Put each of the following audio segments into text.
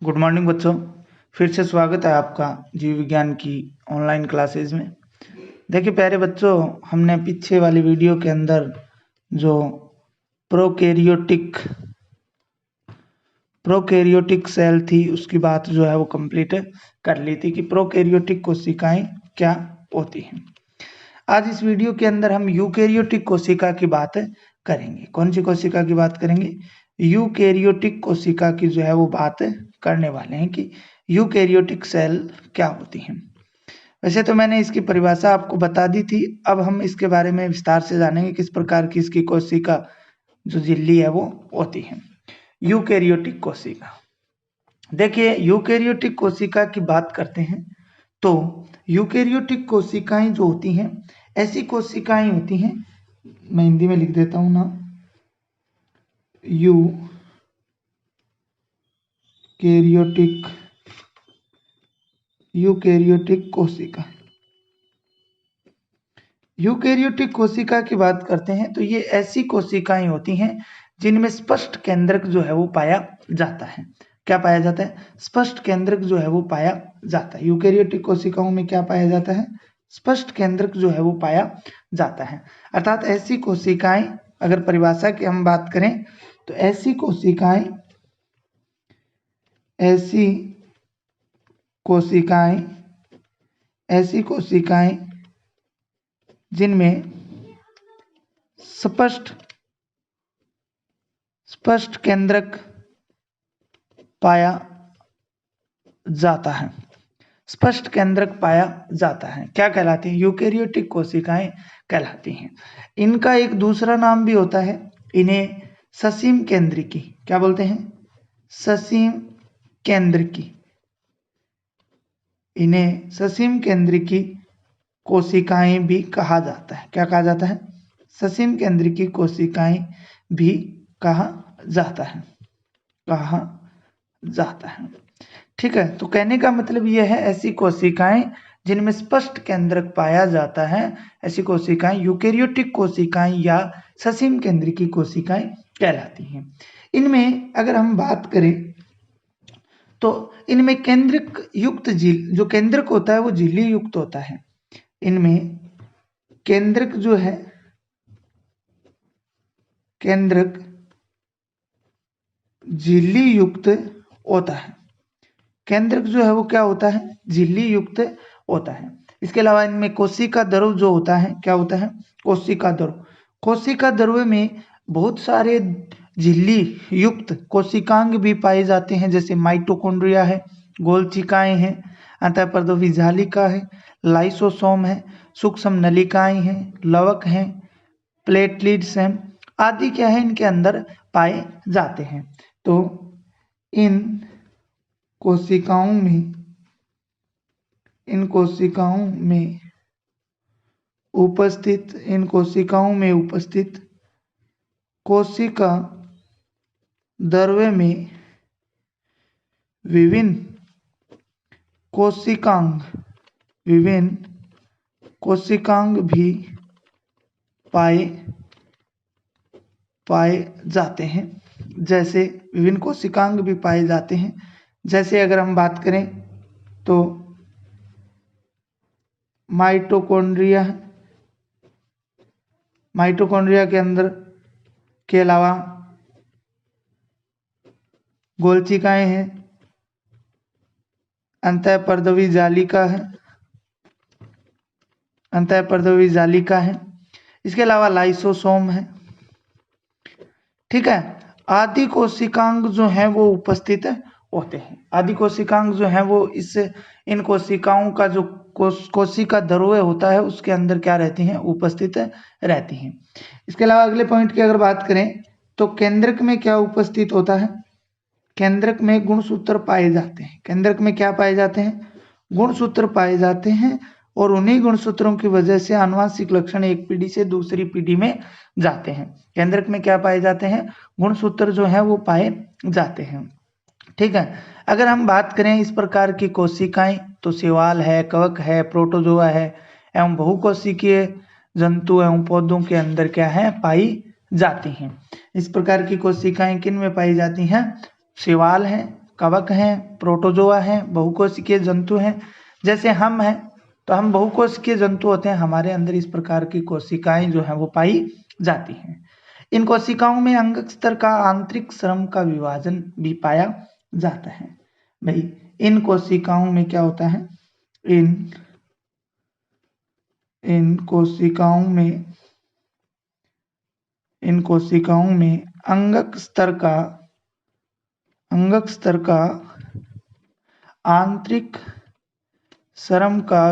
Good morning बच्चों, फिर से स्वागत है आपका जीव विज्ञान की ऑनलाइन क्लासेज में। देखिए प्यारे बच्चों, हमने पीछे वाली वीडियो के अंदर जो प्रोकैरियोटिक सेल थी उसकी बात जो है वो कंप्लीट कर ली थी कि प्रोकैरियोटिक कोशिकाएं क्या होती हैं। आज इस वीडियो के अंदर हम यूकैरियोटिक कोशिका की बात करेंगे। कौन सी कोशिका की बात करेंगे? यूकैरियोटिक कोशिका की जो है वो बात करने वाले हैं कि यूकैरियोटिक सेल क्या होती हैं। वैसे तो मैंने इसकी परिभाषा आपको बता दी थी, अब हम इसके बारे में विस्तार से जानेंगे किस प्रकार की इसकी कोशिका जो झिल्ली है वो होती है। यूकैरियोटिक कोशिका, देखिए यूकैरियोटिक कोशिका की बात करते हैं तो यूकैरियोटिक कोशिकाएं जो होती हैं ऐसी कोशिकाएं होती हैं, मैं हिंदी में लिख देता हूं ना, यूकैरियोटिक कोशिका। यूकैरियोटिक कोशिका की बात करते हैं तो ये ऐसी कोशिकाएं होती हैं जिनमें स्पष्ट केंद्रक जो है वो पाया जाता है। क्या पाया जाता है? स्पष्ट केंद्रक जो है वो पाया जाता है। यूकैरियोटिक कोशिकाओं में क्या पाया जाता है? स्पष्ट केंद्रक जो है वो पाया जाता है। अर्थात ऐसी कोशिकाएं, अगर परिभाषा की हम बात करें तो ऐसी कोशिकाएं जिनमें स्पष्ट केंद्रक पाया जाता है। स्पष्ट केंद्रक पाया जाता है क्या कहलाती है? यूकैरियोटिक कोशिकाएं कहलाती हैं। इनका एक दूसरा नाम भी होता है, इन्हें ससीम केंद्रिकी। क्या बोलते हैं? ससीम केंद्रिकी। इन्हें ससीम केंद्रिकी कोशिकाएं भी कहा जाता है। क्या कहा जाता है? ससीम केंद्रिकी कोशिकाएं भी कहा जाता है। ठीक है, तो कहने का मतलब यह है ऐसी कोशिकाएं जिनमें स्पष्ट केंद्रक पाया जाता है, ऐसी कोशिकाएं यूकैरियोटिक कोशिकाएं या ससीम केंद्रिकी कोशिकाएं कहलाती हैं। इनमें अगर हम बात करें तो इनमें केंद्रक युक्त झिल्ली, जो केंद्रक होता है वो झिल्ली युक्त होता है। इनमें केंद्रक जो है, केंद्रक झिल्ली युक्त होता है। केंद्रक जो है वो क्या होता है? झिल्ली युक्त होता है। इसके अलावा इनमें कोशिका द्रव जो होता है, क्या होता है? कोशिका द्रव में बहुत सारे झिल्ली युक्त कोशिकांग भी पाए जाते हैं, जैसे माइटोकॉन्ड्रिया है, गोलचिकाएं हैं, अंतःपर्दवी जालिका है, लाइसोसोम है, सूक्ष्म नलिकाएं हैं, लवक हैं, प्लेटलेट्स हैं आदि क्या है इनके अंदर पाए जाते हैं। तो इन कोशिकाओं में उपस्थित कोशिका द्रव में विभिन्न कोशिकांग भी पाए जाते हैं। जैसे विभिन्न कोशिकांग भी पाए जाते हैं, जैसे अगर हम बात करें तो माइटोकॉन्ड्रिया के अंदर के अलावा गोलचिकाएं हैं, अंतःपर्दवी जालिका है, इसके अलावा लाइसोसोम है। ठीक है, आदि कोशिकांग जो हैं वो उपस्थित होते हैं। आदि कोशिकांग जो हैं वो इन कोशिकाओं का जो कोशिका द्रव्य होता है उसके अंदर क्या रहती हैं? उपस्थित रहती हैं। इसके अलावा अगले पॉइंट की अगर बात करें तो केंद्रक में क्या उपस्थित होता है? केंद्रक में गुणसूत्र पाए जाते हैं। केंद्रक में क्या पाए जाते हैं? गुणसूत्र पाए जाते हैं, और उन्हीं गुणसूत्रों की वजह से आनुवंशिक लक्षण एक पीढ़ी से दूसरी पीढ़ी में जाते हैं। केंद्रक में क्या पाए जाते हैं? गुणसूत्र जो है वो पाए जाते हैं। ठीक है, अगर हम बात करें इस प्रकार की कोशिकाएं तो शैवाल है, कवक है, प्रोटोजोआ है एवं बहुकोशिकीय जंतु एवं पौधों के अंदर क्या है? पाई जाती हैं। इस प्रकार की कोशिकाएं किन में पाई जाती हैं? शैवाल है, कवक हैं, प्रोटोजोआ हैं, बहुकोशिकीय जंतु हैं। जैसे हम हैं तो हम बहुकोशिकीय जंतु होते हैं, हमारे अंदर इस प्रकार की कोशिकाएं जो हैं वो पाई जाती हैं। इन कोशिकाओं में अंगक स्तर का आंतरिक श्रम का विभाजन भी पाया जाता है। भाई इन कोशिकाओं में क्या होता है, इन कोशिकाओं में अंगक स्तर का आंतरिक श्रम का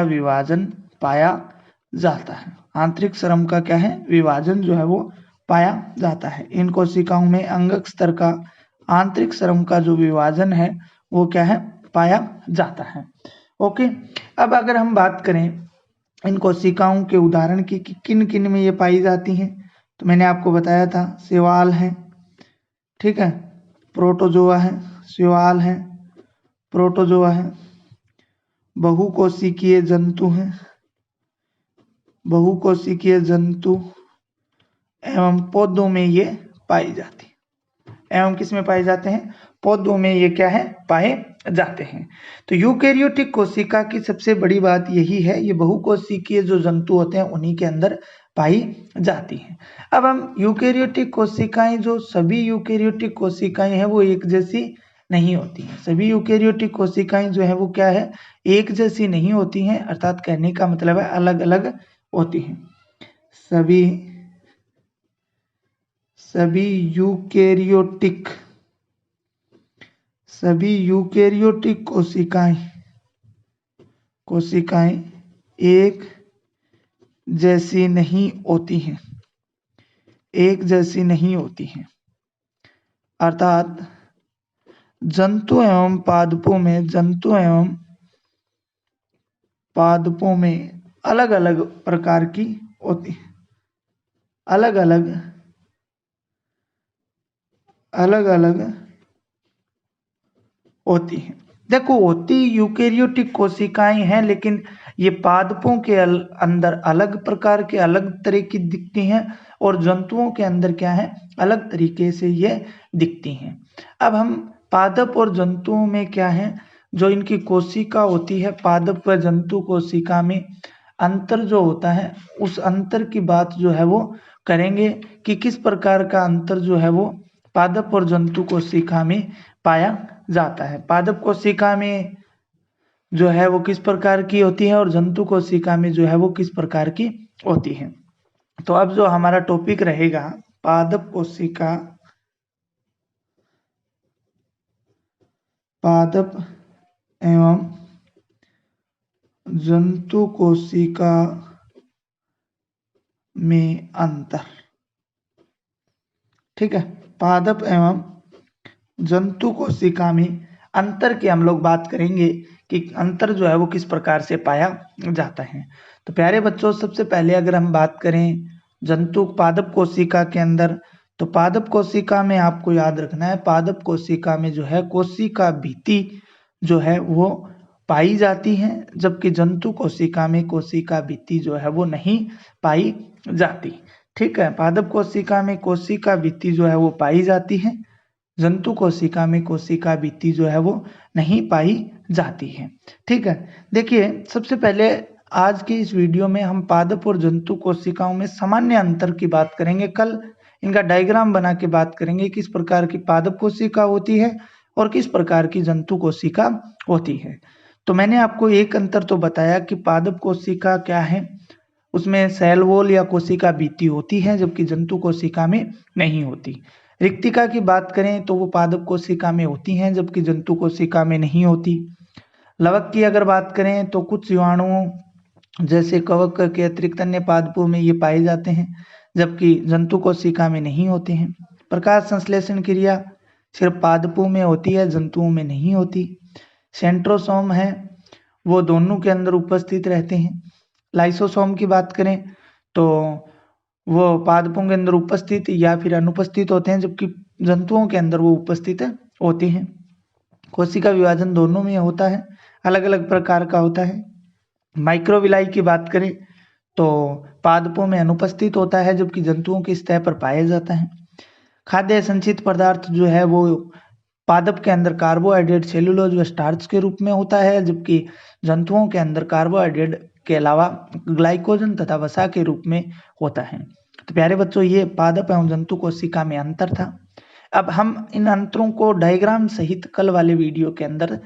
विभाजन पाया जाता है। आंतरिक श्रम का क्या है, विभाजन जो है वो पाया जाता है। इन कोशिकाओं में अंगक स्तर का आंतरिक श्रम का जो विभाजन है वो क्या है, पाया जाता है। ओके, अब अगर हम बात करें इन कोशिकाओं के उदाहरण की कि किन किन में ये पाई जाती हैं, तो मैंने आपको बताया था शैवाल है, ठीक है, प्रोटोजोआ है, शैवाल है, प्रोटोजोआ है, बहुकोशिकीय जंतु एवं पौधों में ये पाई जाती है। एवं किस में पाए जाते हैं, पौधों में ये क्या है, पाए जाते हैं। तो यूकेरियोटिक कोशिका की सबसे बड़ी बात यही है, ये बहुकोशिकीय जो जंतु होते हैं उन्हीं के अंदर पाई जाती हैं। अब हम यूकेरियोटिक कोशिकाएं, जो सभी यूकेरियोटिक कोशिकाएं हैं वो एक जैसी नहीं होती हैं। सभी यूकेरियोटिक कोशिकाएं जो है वो क्या है, एक जैसी नहीं होती हैं, अर्थात कहने का मतलब है अलग अलग होती हैं। सभी यूकेरियोटिक कोशिकाएं एक जैसी नहीं होती हैं, अर्थात जंतु एवं पादपों में अलग अलग प्रकार की होती है, अलग अलग होती हैं। देखो, होती यूकेरियोटिक कोशिकाएं हैं, लेकिन ये पादपों के अंदर अलग प्रकार के, अलग तरह की दिखती हैं, और जंतुओं के अंदर क्या है, अलग तरीके से ये दिखती हैं। अब हम पादप और जंतुओं में क्या है, जो इनकी कोशिका होती है, पादप व जंतु कोशिका में अंतर जो होता है, उस अंतर की बात जो है वो करेंगे कि किस प्रकार का अंतर जो है वो पादप और जंतु कोशिका में पाया जाता है। पादप कोशिका में जो है वो किस प्रकार की होती है और जंतु कोशिका में जो है वो किस प्रकार की होती है। तो अब जो हमारा टॉपिक रहेगा, पादप एवं जंतु कोशिका में अंतर, ठीक है, पादप एवं जंतु कोशिका में अंतर की हम लोग बात करेंगे कि अंतर जो है वो किस प्रकार से पाया जाता है। तो प्यारे बच्चों, सबसे पहले अगर हम बात करें पादप कोशिका के अंदर, तो पादप कोशिका में आपको याद रखना है, पादप कोशिका में जो है कोशिका भित्ति जो है वो पाई जाती है, जबकि जंतु कोशिका में कोशिका भित्ति जो है वो नहीं पाई जाती। ठीक है, पादप कोशिका में कोशिका भित्ति जो है वो पाई जाती है, जंतु कोशिका में कोशिका भित्ति जो है वो नहीं पाई जाती है। ठीक है, देखिए सबसे पहले आज की इस वीडियो में हम पादप और जंतु कोशिकाओं में सामान्य अंतर की बात करेंगे। कल इनका डायग्राम बना के बात करेंगे किस प्रकार की पादप कोशिका होती है और किस प्रकार की जंतु कोशिका होती है। तो मैंने आपको एक अंतर तो बताया कि पादप कोशिका क्या है, उसमें सेल वॉल या कोशिका भित्ति होती है, जबकि जंतु कोशिका में नहीं होती। रिक्तिका की बात करें तो वो पादप कोशिका में होती हैं, जबकि जंतु कोशिका में नहीं होती। लवक की अगर बात करें तो कुछ जीवाणुओं जैसे कवक के अतिरिक्त अन्य पादपों में ये पाए जाते हैं, जबकि जंतु कोशिका में नहीं होते हैं। प्रकाश संश्लेषण क्रिया सिर्फ पादपों में होती है, जंतुओं में नहीं होती। सेंट्रोसोम है वो दोनों के अंदर उपस्थित रहते हैं। लाइसोसोम की बात करें तो वो पादपों के अंदर उपस्थित या फिर अनुपस्थित होते हैं, जबकि जंतुओं के अंदर वो उपस्थित होते हैं। कोशिका विभाजन दोनों में होता है, अलग अलग प्रकार का होता है। माइक्रोविलाई की बात करें तो पादपों में अनुपस्थित होता है, जबकि जंतुओं की सतह पर पाया जाता है। खाद्य संचित पदार्थ जो है वो पादप के अंदर कार्बोहाइड्रेट, सेलुलोज व स्टार्च के रूप में होता है, जबकि जंतुओं के अंदर कार्बोहाइड्रेट के अलावा ग्लाइकोजन तथा वसा के रूप में होता है। तो प्यारे बच्चों, ये पादप एवं जंतु कोशिका में अंतर था। अब हम इन अंतरों को डायग्राम सहित कल वाले वीडियो के अंदर